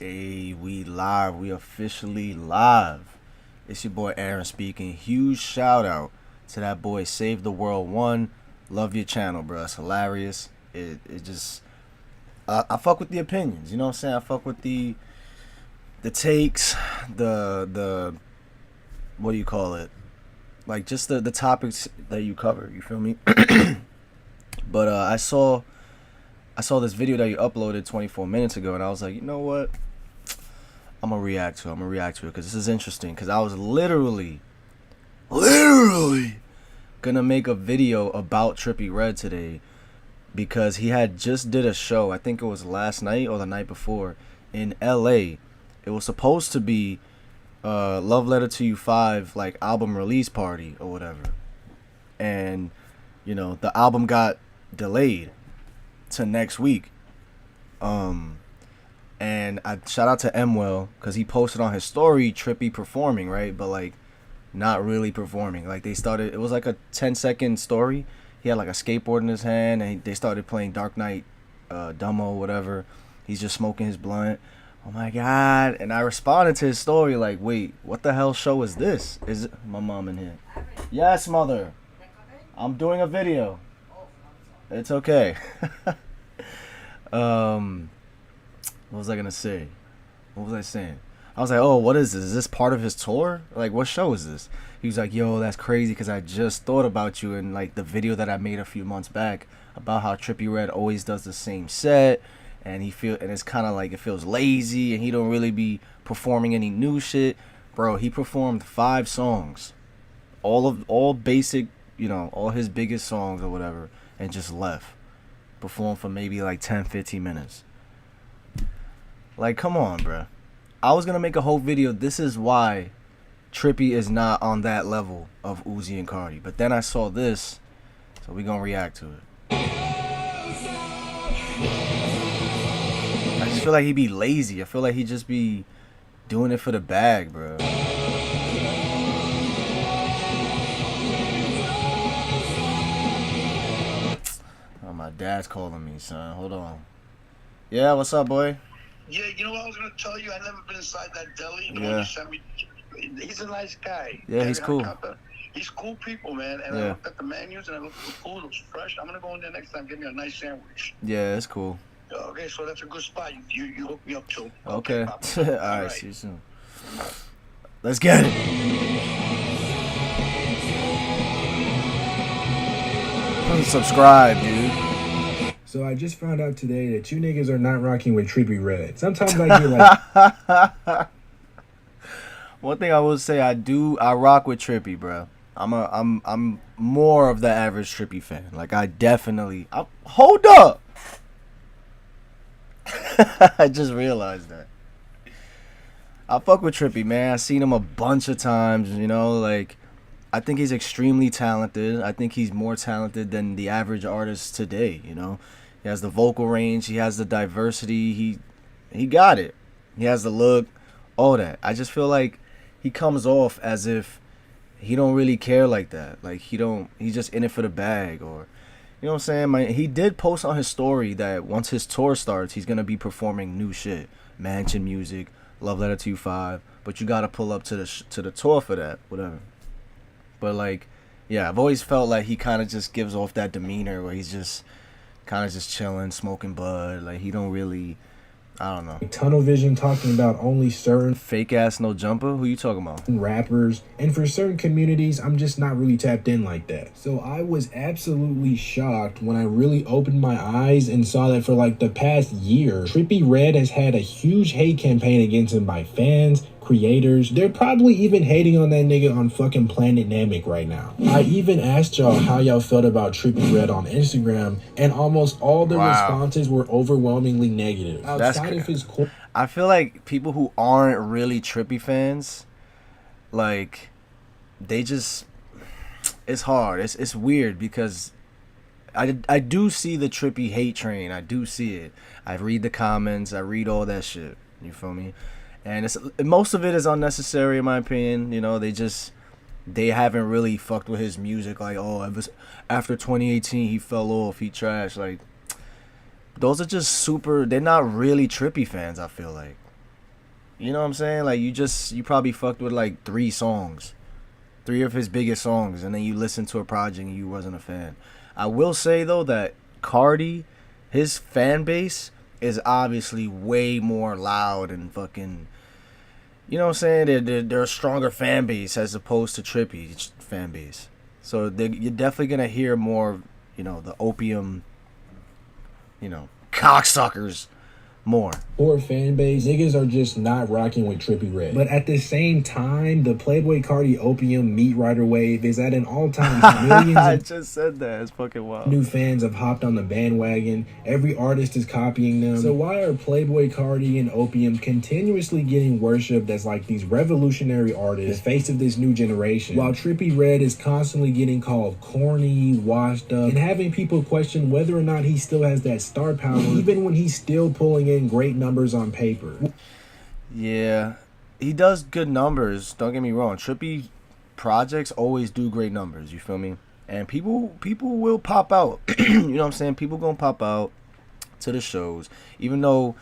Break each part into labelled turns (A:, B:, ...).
A: Hey, we live. We officially live. It's your boy Aaron speaking. Huge shout out to that boy Save the World One. Love your channel, bro. It's hilarious. It just I fuck with the opinions. You know what I'm saying? I fuck with the takes, the what do you call it? Like just the topics that you cover. You feel me? But I saw this video that you uploaded 24 minutes ago, and I was like, you know what? I'm gonna react to it. I'm gonna react to it because this is interesting. Because I was literally gonna make a video about Trippie Redd today because he had just did a show. I think it was last night or the night before in L.A. It was supposed to be Love Letter to You 5 like album release party or whatever, and you know the album got delayed to next week. And I shout out to Mwell because he posted on his story Trippie performing, right? But like not really performing. Like they started, it was like a 10-second story. He had like a skateboard in his hand and they started playing Dark Knight Dummo, whatever. He's just smoking his blunt. Oh my God. And I responded to his story like, wait, what the hell show is this? Is it my mom in here? Yes, mother. I'm doing a video. It's okay. What was I gonna say? What was I saying? I was like, oh, what is this? Is this part of his tour? Like, what show is this? He was like, yo, that's crazy because I just thought about you in like the video that I made a few months back about how Trippie Redd always does the same set, and it's kind of like it feels lazy, and he don't really be performing any new shit. Bro, he performed 5 songs, all basic, you know, all his biggest songs or whatever, and just left. Performed for maybe like 10-15 minutes. Like, come on, bruh. I was gonna make a whole video. This is why Trippie is not on that level of Uzi and Carti. But then I saw this, so we gonna react to it. I just feel like he be lazy. I feel like he just be doing it for the bag, bro. Oh, my dad's calling me, son. Hold on. Yeah, what's up, boy?
B: Yeah, you know what I was gonna tell you? I never been inside that deli. The one
A: Yeah.
B: you sent me. He's a nice guy.
A: Yeah, he's cool.
B: He's cool people, man. And I looked at the menus and I looked at the food. It was fresh. I'm gonna go in there next time. Get me a nice sandwich.
A: Yeah, it's cool.
B: Okay, so that's a good spot. You hook me up too.
A: Okay. All right. See you soon. Let's get it. Subscribe, dude.
C: So I just found out today that you niggas are not rocking with Trippie Redd. Sometimes I get like
A: one thing I will say, I rock with Trippie, bro. I'm more of the average Trippie fan. Like hold up. I just realized that. I fuck with Trippie, man. I seen him a bunch of times, you know, like I think he's extremely talented. I think he's more talented than the average artist today, you know. He has the vocal range, he has the diversity, he got it. He has the look, all that. I just feel like he comes off as if he don't really care like that. Like he's just in it for the bag, or you know what I'm saying? He did post on his story that once his tour starts, he's gonna be performing new shit. Mansion Music, Love Letter to You 5, but you gotta pull up to the tour for that, whatever. But like, yeah, I've always felt like he kind of just gives off that demeanor where he's just kind of just chilling, smoking bud. Like he don't really, I don't know.
C: tunnel vision, talking about only certain
A: Fake ass no jumper. Who you talking about?
C: rappers, and for certain communities, I'm just not really tapped in like that. So I was absolutely shocked when I really opened my eyes and saw that for like the past year, Trippie Redd has had a huge hate campaign against him by fans, creators. They're probably even hating on that nigga on fucking Planet Namek right now. I even asked y'all how y'all felt about Trippie Redd on Instagram, and almost all the responses were overwhelmingly negative. Outside of his
A: I feel like people who aren't really Trippie fans, like they just, it's hard. It's weird because I do see the Trippie hate train. I do see it. I read the comments. I read all that shit. You feel me? And most of it is unnecessary in my opinion. You know, they haven't really fucked with his music. Like, oh, after 2018 he fell off, he trashed. Like, those are just they're not really Trippie fans, I feel like. You know what I'm saying? Like you probably fucked with like 3 songs, 3 of his biggest songs, and then you listened to a project and you wasn't a fan. I will say though that Carti, his fan base is obviously way more loud and fucking. You know what I'm saying? They're a stronger fan base as opposed to Trippie's fan base. So you're definitely gonna hear more, the opium, cocksuckers more.
C: Or fan base, niggas are just not rocking with Trippie Redd. But at the same time, the Playboy Carti opium meat rider wave is at an all-time high. Millions
A: I just said that. It's fucking wild.
C: New fans have hopped on the bandwagon. Every artist is copying them. So why are Playboy Carti and opium continuously getting worshipped as like these revolutionary artists, the face of this new generation, while Trippie Redd is constantly getting called corny, washed up, and having people question whether or not he still has that star power, even when he's still pulling in great numbers on paper?
A: Yeah, he does good numbers. Don't get me wrong. Trippie projects always do great numbers. You feel me? And people will pop out. You know what I'm saying? People gonna pop out to the shows, even though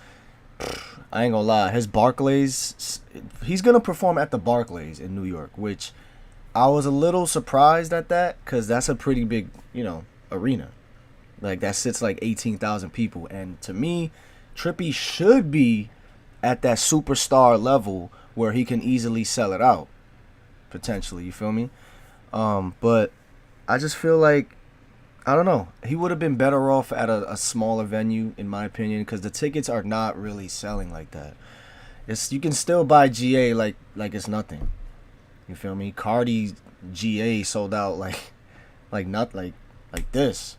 A: I ain't gonna lie. His Barclays, he's gonna perform at the Barclays in New York, which I was a little surprised at that because that's a pretty big, arena. Like that sits like 18,000 people, and to me, Trippie should be at that superstar level where he can easily sell it out, potentially. You feel me? But I just feel like, I don't know, he would have been better off at a smaller venue, in my opinion, because the tickets are not really selling like that. You can still buy GA like it's nothing. You feel me? Carti's GA sold out like this.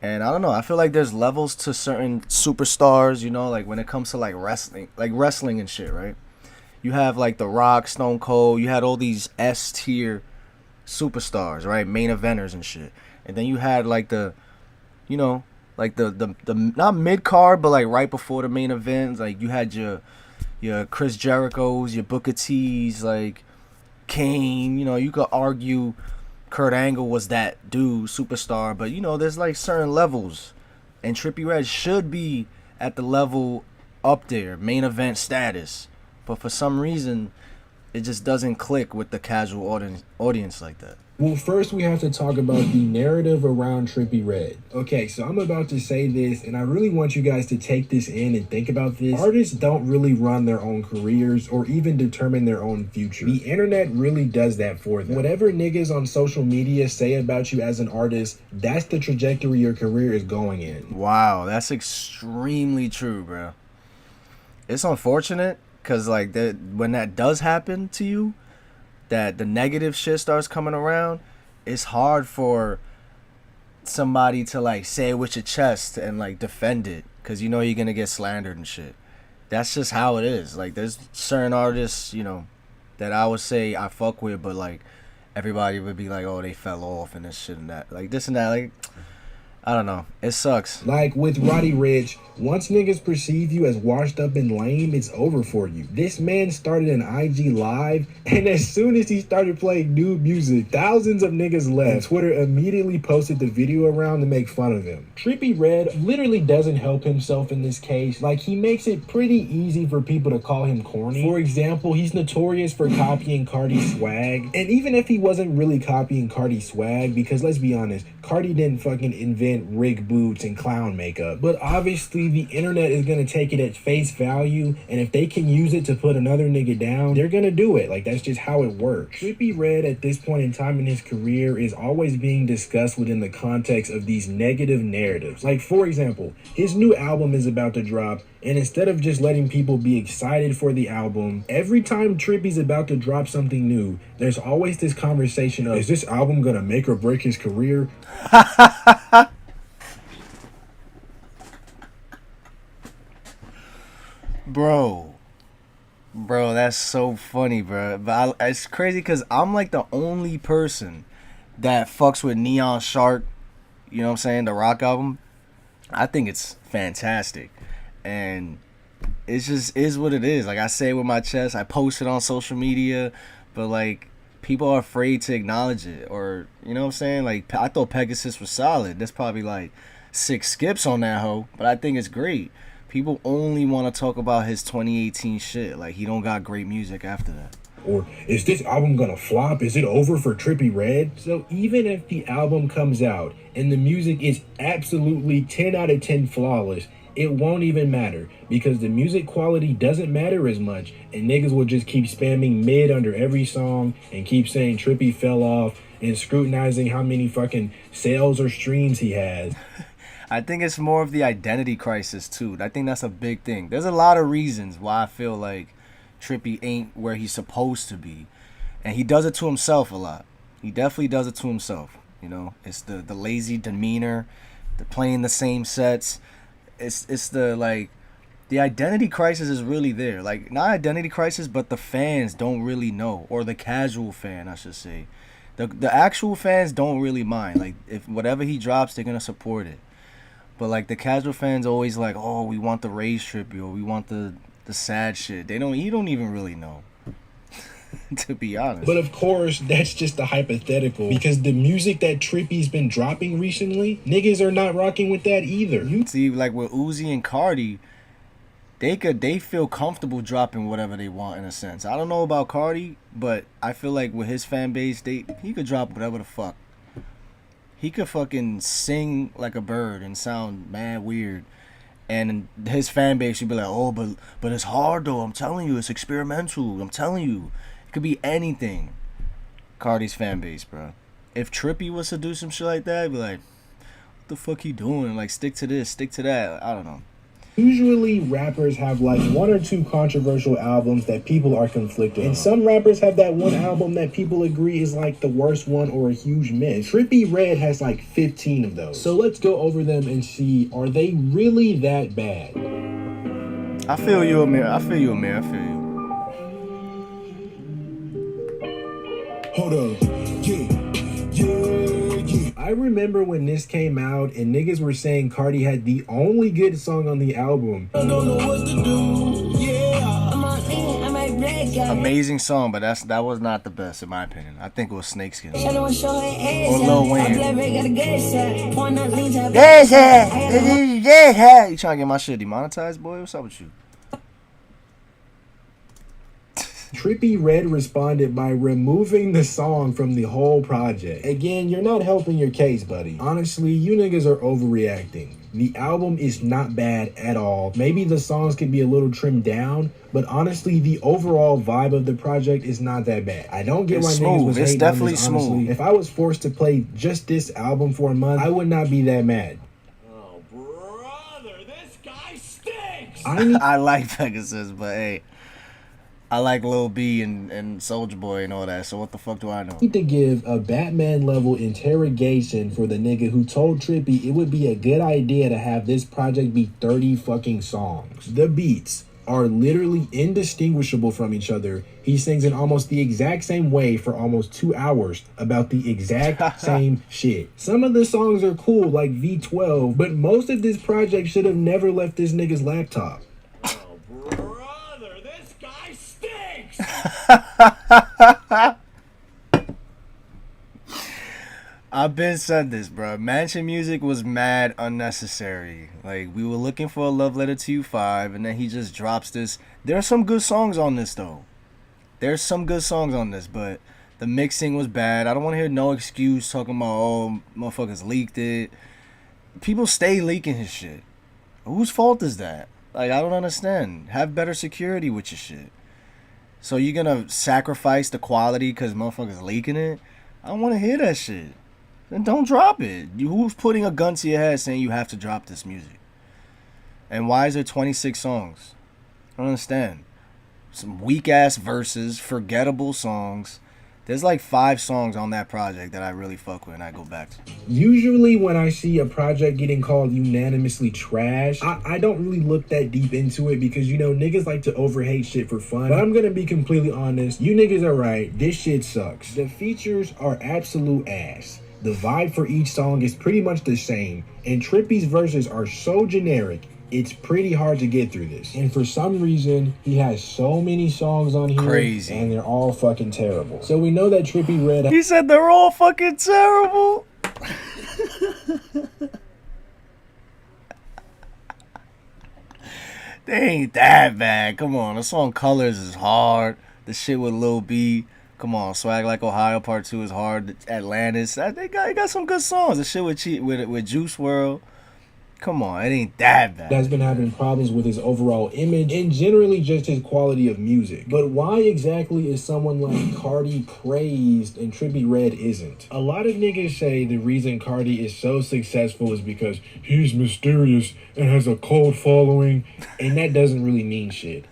A: And I don't know, I feel like there's levels to certain superstars, like when it comes to like wrestling and shit, right? You have like The Rock, Stone Cold, you had all these S tier superstars, right? Main eventers and shit. And then you had like the not mid card, but like right before the main event, like you had your Chris Jericho's, your Booker T's, like Kane. You could argue Kurt Angle was that dude, superstar, but there's like certain levels, and Trippie Redd should be at the level up there, main event status, but for some reason it just doesn't click with the casual audience like that.
C: Well, first we have to talk about the narrative around Trippie Redd. Okay, so I'm about to say this, and I really want you guys to take this in and think about this. Artists don't really run their own careers or even determine their own future. The internet really does that for them. Whatever niggas on social media say about you as an artist, that's the trajectory your career is going in.
A: Wow, that's extremely true, bro. It's unfortunate, because like when that does happen to you, that the negative shit starts coming around, it's hard for somebody to like say it with your chest and like defend it, because you're gonna get slandered and shit. That's just how it is. Like there's certain artists, that I would say I fuck with, but like everybody would be like, oh, they fell off and this shit and that, like this and that. Like I don't know. It sucks.
C: Like with Roddy Ricch, once niggas perceive you as washed up and lame, it's over for you. This man started an IG live, and as soon as he started playing new music, thousands of niggas left. And Twitter immediately posted the video around to make fun of him. Trippie Redd literally doesn't help himself in this case. Like, he makes it pretty easy for people to call him corny. For example, he's notorious for copying Carti's swag. And even if he wasn't really copying Carti's swag, because let's be honest, Carti didn't fucking invent rig boots and clown makeup. But obviously the internet is gonna take it at face value, and if they can use it to put another nigga down, they're gonna do it. Like, that's just how it works. Trippie Redd at this point in time in his career is always being discussed within the context of these negative narratives. Like, for example, his new album is about to drop, and instead of just letting people be excited for the album, every time Trippie's about to drop something new, there's always this conversation of, is this album gonna make or break his career?
A: Bro, that's so funny, bro. But it's crazy because I'm like the only person that fucks with Neon Shark. You know what I'm saying? The Rock album. I think it's fantastic, and it just is what it is. Like, I say it with my chest. I post it on social media, but like people are afraid to acknowledge it, or you know what I'm saying? Like, I thought Pegasus was solid. There's probably like 6 skips on that hoe, but I think it's great. People only want to talk about his 2018 shit. Like, he don't got great music after that.
C: Or is this album gonna flop? Is it over for Trippie Redd? So even if the album comes out and the music is absolutely 10 out of 10 flawless, it won't even matter because the music quality doesn't matter as much, and niggas will just keep spamming mid under every song and keep saying Trippie fell off and scrutinizing how many fucking sales or streams he has.
A: I think it's more of the identity crisis too. I think that's a big thing. There's a lot of reasons why I feel like Trippie ain't where he's supposed to be, and he does it to himself a lot. He definitely does it to himself. You know, it's the lazy demeanor, the playing the same sets. It's the like, the identity crisis is really there. Like, not identity crisis, but the fans don't really know, or the casual fan, I should say. The actual fans don't really mind. Like, if whatever he drops, they're gonna support it. But like, the casual fans always like, oh, we want the rage Trippie, or we want the sad shit. He don't even really know. To be honest.
C: But of course, that's just a hypothetical because the music that Trippie's been dropping recently, niggas are not rocking with that either.
A: See, like with Uzi and Carti, they feel comfortable dropping whatever they want in a sense. I don't know about Carti, but I feel like with his fan base, he could drop whatever the fuck. He could fucking sing like a bird and sound mad weird. And his fan base should be like, oh, but it's hard though. I'm telling you, it's experimental. I'm telling you. It could be anything. Carti's fan base, bro. If Trippie was to do some shit like that, I'd be like, what the fuck he doing? Like, stick to this, stick to that. I don't know.
C: Usually rappers have like one or two controversial albums that people are conflicted on. And some rappers have that one album that people agree is like the worst one or a huge miss. Trippie Redd has like 15 of those. So let's go over them and see, are they really that bad?
A: I feel you, Amir. I feel you, Amir. I feel you.
C: Hold up. Yeah. I remember when this came out and niggas were saying Carti had the only good song on the album. I don't know what to do. Yeah.
A: Amazing song, but that was not the best in my opinion. I think it was Snakeskin or Lil Wayne. You trying to get my shit demonetized, boy? What's up with you?
C: Trippie Redd responded by removing the song from the whole project. Again, you're not helping your case, buddy. Honestly, you niggas are overreacting. The album is not bad at all. Maybe the songs could be a little trimmed down, but honestly, the overall vibe of the project is not that bad. I don't get why niggas was hating on this, honestly. If I was forced to play just this album for a month, I would not be that mad.
D: Oh, brother, this guy stinks!
A: I like Pegasus, but hey, I like Lil B and Soulja Boy and all that, so what the fuck do I know?
C: Need to give a Batman level interrogation for the nigga who told Trippie it would be a good idea to have this project be 30 fucking songs. The beats are literally indistinguishable from each other. He sings in almost the exact same way for almost 2 hours about the exact same shit. Some of the songs are cool, like V12, but most of this project should have never left this nigga's laptop.
A: I've been said this, bro. Mansion music was mad unnecessary. Like, we were looking for a Love Letter to You 5, and then he just drops this. There are some good songs on this, though. There's some good songs on this, but the mixing was bad. I don't want to hear no excuse talking about, oh, motherfuckers leaked it. People stay leaking his shit. Whose fault is that? Like, I don't understand. Have better security with your shit. So you're gonna sacrifice the quality because motherfuckers leaking it? I don't want to hear that shit. Then don't drop it. Who's putting a gun to your head saying you have to drop this music? And why is there 26 songs? I don't understand. Some weak ass verses, forgettable songs. There's like 5 songs on that project that I really fuck with and I go back to.
C: Usually when I see a project getting called unanimously trash, I don't really look that deep into it because, you know, niggas like to overhate shit for fun. But I'm gonna be completely honest. You niggas are right. This shit sucks. The features are absolute ass. The vibe for each song is pretty much the same. And Trippie's verses are so generic. It's pretty hard to get through this. And for some reason, he has so many songs on here.
A: Crazy.
C: And they're all fucking terrible. So we know that Trippie Redd...
A: He said they're all fucking terrible. They ain't that bad. Come on, the song Colors is hard. The shit with Lil B. Come on, Swag Like Ohio Part 2 is hard. Atlantis. They got some good songs. The shit with Juice WRLD. Come on, it ain't that bad.
C: That's been having problems with his overall image and generally just his quality of music. But why exactly is someone like Carti praised and Trippie Redd isn't? A lot of niggas say the reason Carti is so successful is because he's mysterious and has a cult following, and that doesn't really mean shit.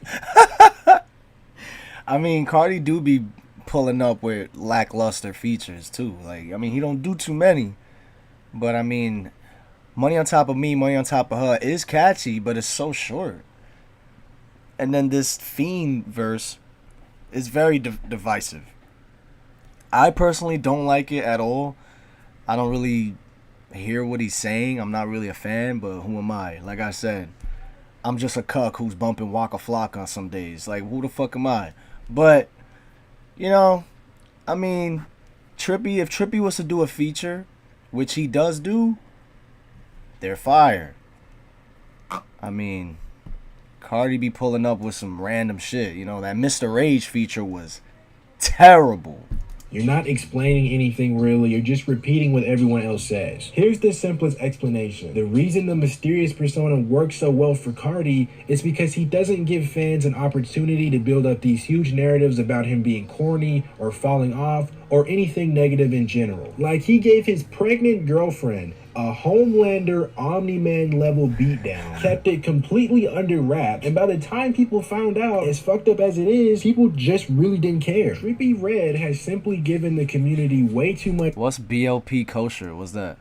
A: I mean, Carti do be pulling up with lackluster features too. Like, I mean, he don't do too many. But I mean, Money on Top of Me, Money on Top of Her is catchy, but it's so short. And then this Fiend verse is very divisive. I personally don't like it at all. I don't really hear what he's saying. I'm not really a fan, but who am I? Like I said, I'm just a cuck who's bumping Waka Flocka on some days. Like, who the fuck am I? But, you know, I mean, if Trippie was to do a feature, which he does do, they're fire. I mean, Carti be pulling up with some random shit. You know, that Mr. Rage feature was terrible.
C: You're not explaining anything really, you're just repeating what everyone else says. Here's the simplest explanation. The reason the mysterious persona works so well for Carti is because he doesn't give fans an opportunity to build up these huge narratives about him being corny or falling off or anything negative in general. Like, he gave his pregnant girlfriend a Homelander Omni-Man level beatdown, kept it completely under wraps, and by the time people found out, as fucked up as it is, people just really didn't care. Trippie Redd has simply given the community way too much
A: What's BLP kosher? What's that?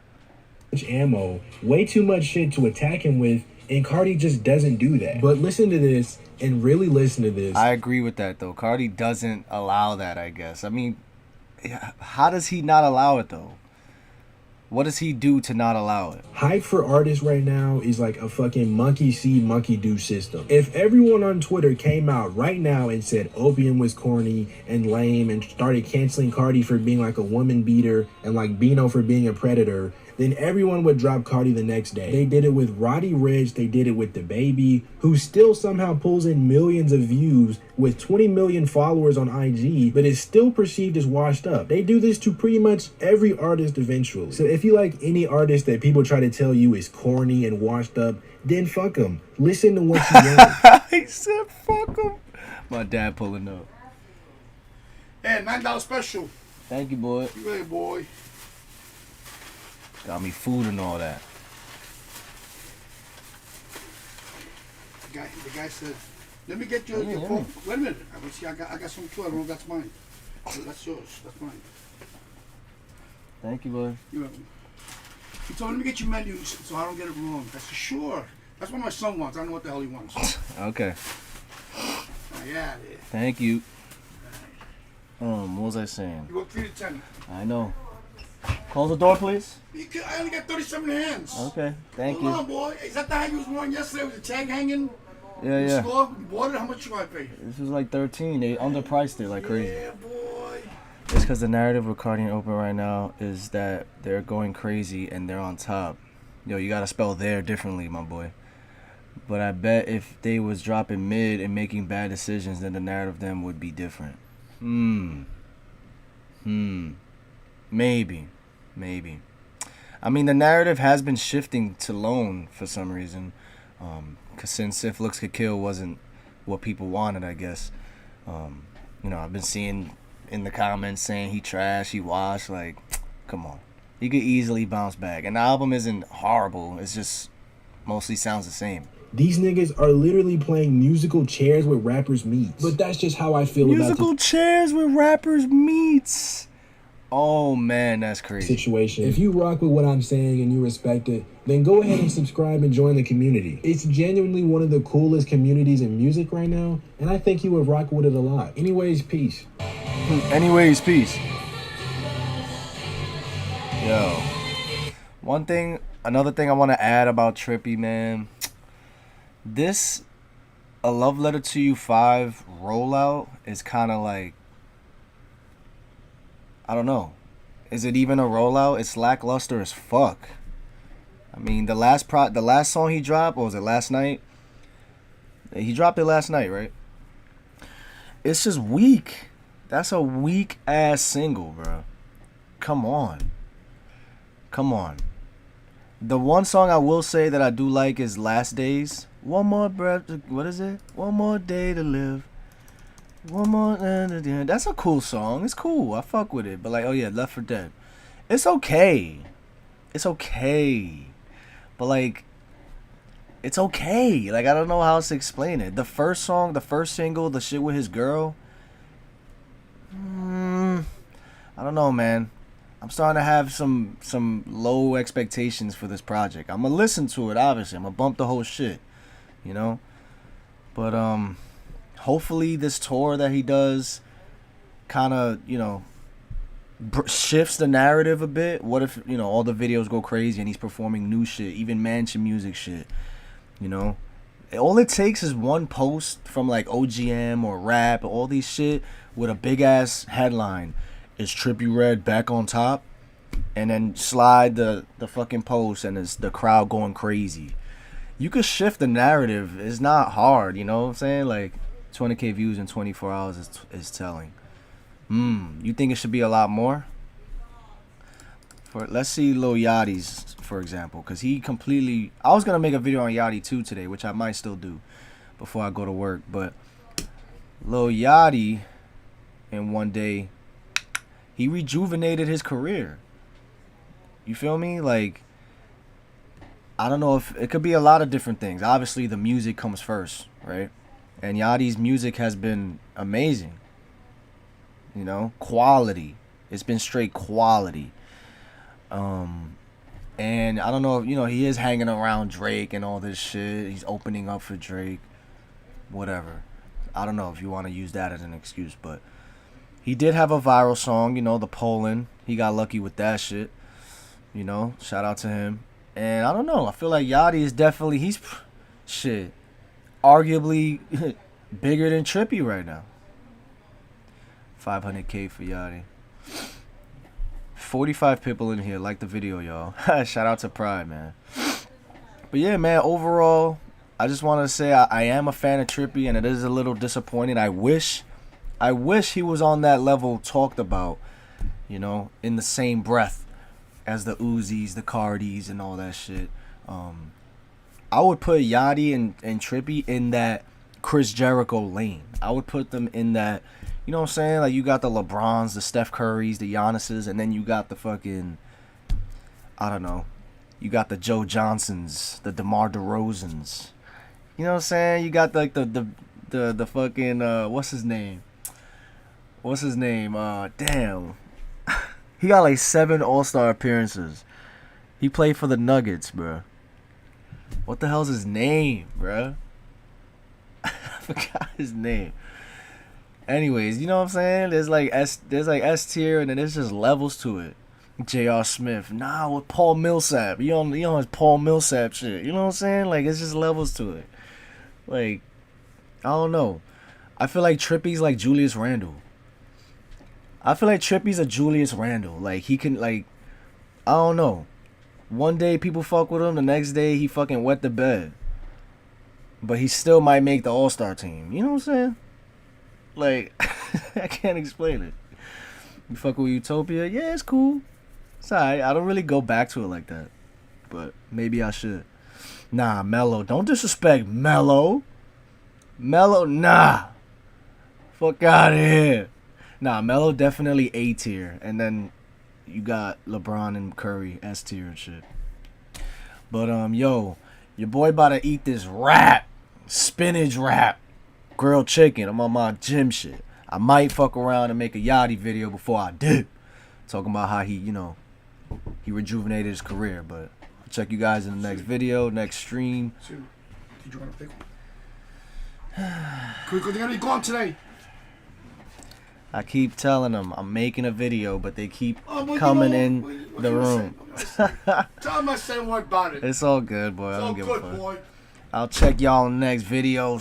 C: ammo, way too much shit to attack him with, and Carti just doesn't do that. But listen to this, and really listen to this.
A: I agree with that, though. Carti doesn't allow that, I guess. I mean, how does he not allow it, though? What does he do to not allow it?
C: Hype for artists right now is like a fucking monkey see, monkey do system. If everyone on Twitter came out right now and said Opium was corny and lame and started canceling Carti for being like a woman beater and like Bino for being a predator, then everyone would drop Carti the next day. They did it with Roddy Ricch, they did it with DaBaby, who still somehow pulls in millions of views with 20 million followers on IG, but is still perceived as washed up. They do this to pretty much every artist eventually. So if you like any artist that people try to tell you is corny and washed up, then fuck them. Listen to what you want.
A: He said fuck him. My dad pulling up.
E: Hey, $9 special.
A: Thank you, boy.
E: You ready, boy?
A: Got me food and all that.
E: The guy said, "Let me get your phone." Wait a minute. I got some too. I don't know if that's mine. That's yours. That's mine.
A: Thank you, boy.
E: You're welcome. He told me, "Let me get your menus so I don't get it wrong." I said, "Sure." That's what my son wants. I don't know what the hell he wants.
A: Okay.
E: Yeah.
A: Thank you. What was I saying?
E: You work 3 to 10.
A: I know. Close the door, please.
E: I only got 37 hands.
A: Okay. Thank
E: Hold
A: you.
E: on, boy. Is that the hat you was wearing yesterday with the tag hanging?
A: Yeah, yeah.
E: Store? You bought it? How much you I pay?
A: This was like 13. They underpriced it like crazy.
E: Yeah, boy.
A: It's because the narrative with Carti and Open right now is that they're going crazy and they're on top. Yo, you gotta spell there differently, my boy. But I bet if they was dropping mid and making bad decisions, then the narrative then would be different. Maybe. I mean, the narrative has been shifting to Lone for some reason. Cause since If Looks Could Kill wasn't what people wanted, I guess. You know, I've been seeing in the comments saying he trash, he washed. Like, come on. He could easily bounce back. And the album isn't horrible. It's just mostly sounds the same.
C: These niggas are literally playing musical chairs with rappers' meats. But that's just how I feel
A: Musical
C: about
A: chairs with rappers' meats. Oh man, that's
C: the
A: crazy.
C: situation. If you rock with what I'm saying and you respect it, then go ahead and subscribe and join the community. It's genuinely one of the coolest communities in music right now, and I think you would rock with it a lot. Anyways, peace.
A: Anyways, peace. Yo. Another thing I want to add about Trippie, man. This A Love Letter to You 5 rollout is kind of like, I don't know. Is it even a rollout? It's lackluster as fuck. I mean, the last song he dropped, what was it, last night? He dropped it last night, right? It's just weak. That's a weak ass single, bro. Come on. Come on. The one song I will say that I do like is Last Days. One more breath. What is it? One more day to live. One more. That's a cool song. It's cool. I fuck with it. But like, oh yeah, Left for Dead. It's okay. It's okay. But like, it's okay. Like, I don't know how else to explain it. The first song, the first single, the shit with his girl. I don't know, man. I'm starting to have some low expectations for this project. I'm gonna listen to it, obviously. I'm gonna bump the whole shit, you know. But hopefully this tour that he does kind of, you know, shifts the narrative a bit. What if, you know, all the videos go crazy and he's performing new shit, even mansion music shit, you know? All it takes is one post from like OGM or rap, all these shit with a big ass headline. Is Trippie Redd back on top? And then slide the fucking post and it's the crowd going crazy. You could shift the narrative. It's not hard, you know what I'm saying? Like 20K views in 24 hours is telling. You think it should be a lot more? Let's see Lil Yachty's, for example, because he completely... I was going to make a video on Yachty too today, which I might still do before I go to work. But Lil Yachty, in one day, he rejuvenated his career. You feel me? Like, I don't know if... It could be a lot of different things. Obviously, the music comes first, right? And Yachty's music has been amazing. You know? Quality. It's been straight quality. And I don't know if, you know, he is hanging around Drake and all this shit. He's opening up for Drake. Whatever. I don't know if you want to use that as an excuse, but he did have a viral song, you know, the Poland. He got lucky with that shit. You know, shout out to him. And I don't know. I feel like Yachty is definitely, he's, shit, arguably bigger than Trippie right now. 500K for Yachty. 45 people in here. Like the video, y'all. Shout out to Pride, man. But yeah, man, overall, I just want to say I am a fan of Trippie, and it is a little disappointing. I wish he was on that level talked about, you know, in the same breath as the Uzis, the Cartis, and all that shit. I would put Yachty and Trippie in that Chris Jericho lane. I would put them in that, you know what I'm saying? Like, you got the LeBrons, the Steph Currys, the Giannis's, and then you got the fucking, I don't know, you got the Joe Johnsons, the DeMar DeRozans. You know what I'm saying? You got like the fucking what's his name? Damn. He got like 7 All-Star appearances. He played for the Nuggets, bro. What the hell's his name, bro? I forgot his name. Anyways, you know what I'm saying? There's like S tier, and then there's just levels to it. J.R. Smith, nah, with Paul Millsap. You on his Paul Millsap shit. You know what I'm saying? Like, it's just levels to it. Like, I don't know. I feel like Trippie's like Julius Randle. I feel like Trippie's a Julius Randle. Like, he can, like, I don't know. One day people fuck with him, the next day he fucking wet the bed. But he still might make the All-Star team. You know what I'm saying? Like, I can't explain it. You fuck with Utopia? Yeah, it's cool. It's alright. I don't really go back to it like that. But maybe I should. Nah, Mello. Don't disrespect Mello. Mello, nah. Fuck out of here. Nah, Mello definitely A tier. And then you got LeBron and Curry S tier and shit. But, yo, your boy about to eat this wrap. Spinach wrap. Grilled chicken. I'm on my gym shit. I might fuck around and make a Yachty video before I dip. Talking about how he, you know, he rejuvenated his career. But I'll check you guys in the next video, next stream.
E: Did you want to pick one? Can we go? They're gone today.
A: I keep telling them I'm making a video, but they keep coming in the room.
E: Tell them I said what about it.
A: It's all good, boy. I don't give a fuck.
E: Boy.
A: I'll check y'all in the next video.